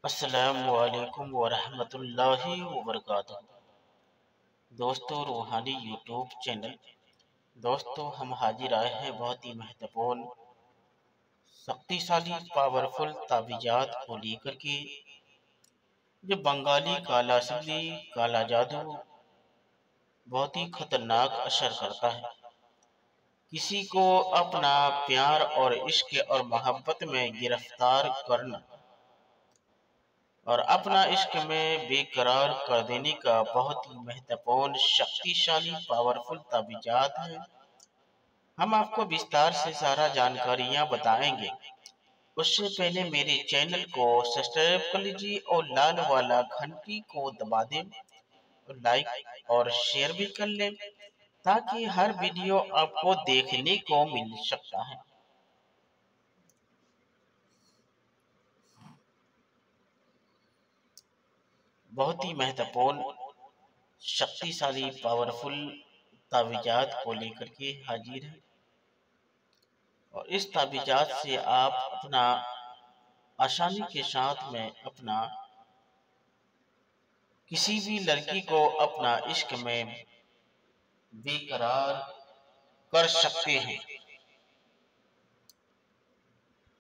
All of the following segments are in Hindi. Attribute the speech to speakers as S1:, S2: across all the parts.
S1: अस्सलामुअलैकुम वरहमतुल्लाहि वबरकातुहू। दोस्तों, रूहानी यूट्यूब चैनल। दोस्तों, हम हाजिर आए हैं बहुत ही महत्वपूर्ण शक्तिशाली पावरफुल ताबीजात को लेकर के। जो बंगाली काला सिल्ली काला जादू बहुत ही खतरनाक असर करता है। किसी को अपना प्यार और इश्क और मोहब्बत में गिरफ्तार करना और अपना इश्क में बेकरार कर देने का बहुत ही महत्वपूर्ण शक्तिशाली पावरफुल ताबीजात है। हम आपको विस्तार से सारा जानकारियां बताएंगे। उससे पहले मेरे चैनल को सब्सक्राइब कर लीजिए और लाल वाला घंटी को दबा दें और लाइक और शेयर भी कर लें ताकि हर वीडियो आपको देखने को मिल सकता है। बहुत ही महत्वपूर्ण शक्तिशाली पावरफुल ताबीजात को लेकर के हाजिर है। और इस ताबीजात से आप अपना आसानी के साथ में अपना किसी भी लड़की को अपना इश्क में बेकरार कर सकते हैं।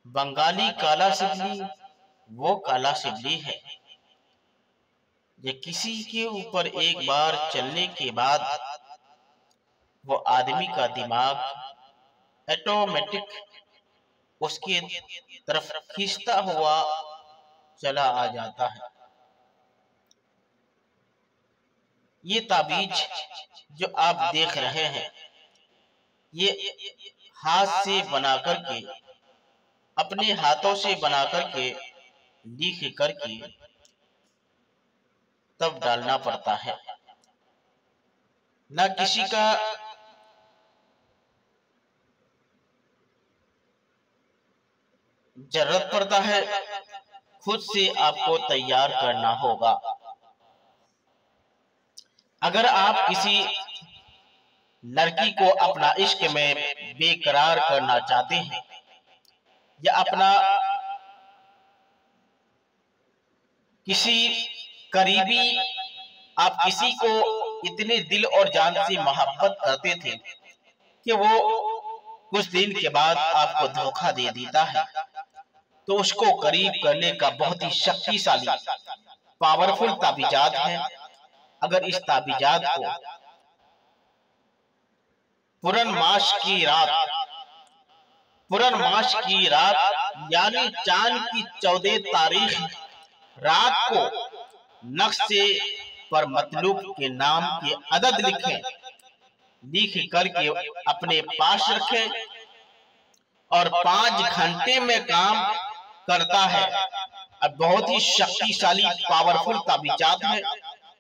S1: बंगाली काला सिल्ली वो काला सिल्ली है जो किसी के ऊपर एक बार चलने के बाद वो आदमी का दिमाग ऑटोमेटिक उसके तरफ खींचता हुआ चला आ जाता है। ये ताबीज जो आप देख रहे हैं, ये हाथ से बना करके, अपने हाथों से बना करके, लिख करके तब डालना पड़ता है। ना किसी का जरूरत पड़ता है, खुद से आपको तैयार करना होगा। अगर आप किसी लड़की को अपना इश्क में बेकरार करना चाहते हैं या अपना किसी करीबी, आप किसी को इतने दिल और जान से मोहब्बत करते थे कि वो कुछ दिन के बाद आपको धोखा दे देता है, तो उसको करीब करने का बहुत ही शक्तिशाली पावरफुल ताबीजात है। अगर इस ताबीजात को पूर्णमास की रात यानी चांद की 14 तारीख रात को नक्शे पर मतलूब के नाम के अदद लिख करके अपने पास रखें और 5 घंटे में काम करता है। अब बहुत ही शक्तिशाली पावरफुल ताबीजात है।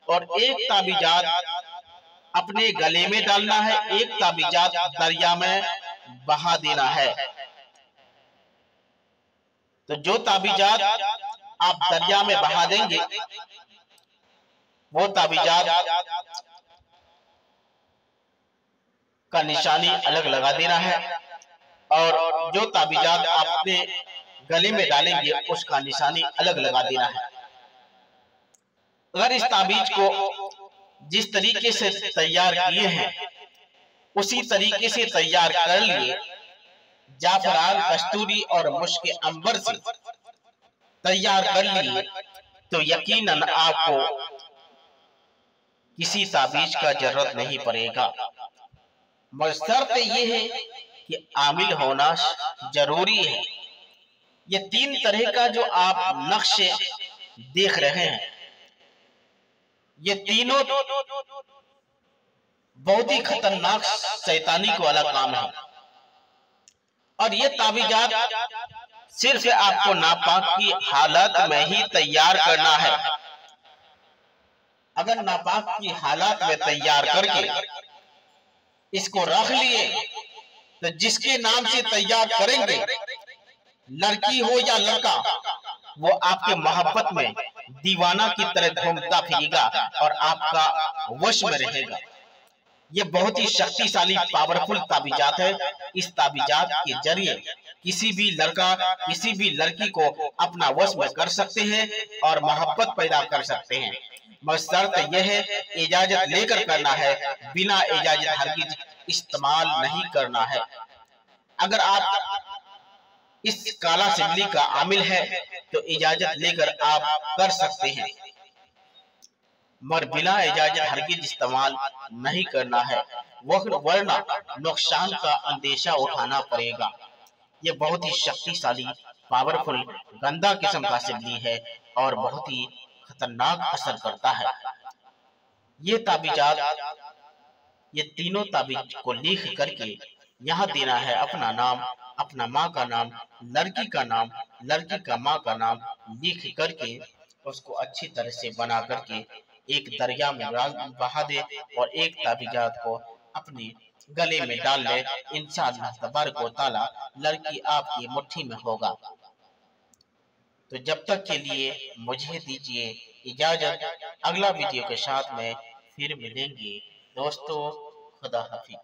S1: और एक ताबीजात अपने गले में डालना है, एक ताबीजात दरिया में बहा देना है। तो जो ताबीजात आप दरिया में बहा देंगे वो ताबीजात का निशानी अलग लगा देना है, और जो ताबीजात आप अपने गले में डालेंगे उसका निशानी अलग लगा देना है। अगर इस ताबीज को जिस तरीके से तैयार किए हैं उसी तरीके से तैयार कर लिए, जाफरान, कस्तूरी और मुश्क अंबर से तैयार कर लिए, तो यकीनन आपको किसी ताबीज का जरूरत नहीं पड़ेगा। मगर शर्त यह है कि आमिल होना जरूरी है। ये 3 तरह का जो आप नक्शे देख रहे हैं, ये तीनों बहुत ही खतरनाक शैतानी वाला काम है। और ये ताबीजात सिर्फ आपको नापाक की हालत में ही तैयार करना है। अगर नापाक की हालत में तैयार करके इसको रख लिए, तो जिसके नाम से तैयार करेंगे, लड़की हो या लड़का, वो आपके मोहब्बत में दीवाना की तरह घूमता फिरेगा और आपका वश में रहेगा। ये बहुत ही शक्तिशाली पावरफुल ताबीजात है। इस ताबीजात के जरिए किसी भी लड़का किसी भी लड़की को अपना वश में कर सकते हैं और मोहब्बत पैदा कर सकते हैं। मगर शर्त यह है इजाजत लेकर करना है, बिना इजाजत हरगिज इस्तेमाल नहीं करना है। अगर आप इस काला सिगली का आमिल है तो इजाजत लेकर आप कर सकते हैं, मगर बिना इजाजत हरगिज इस्तेमाल नहीं करना है, वरना नुकसान का अंदेशा उठाना पड़ेगा। ये बहुत ही शक्तिशाली पावरफुल गंदा किस्म का सिगली है और बहुत ही खतरनाक असर करता है। ये ताबीजात ये तीनों ताबीज को लिख करके यहाँ देना है अपना नाम, अपना माँ का नाम, लड़की का नाम, लड़की का माँ का नाम लिख करके उसको अच्छी तरह से बना करके एक दरिया में बहा दे और एक ताबीजात को अपने गले में डाल ले। इंशाअल्लाह तबारक व तआला लड़की आपकी मुट्ठी में होगा। तो जब तक के लिए मुझे दीजिए इजाजत, अगला वीडियो के साथ में फिर मिलेंगे दोस्तों। खुदा हाफिज।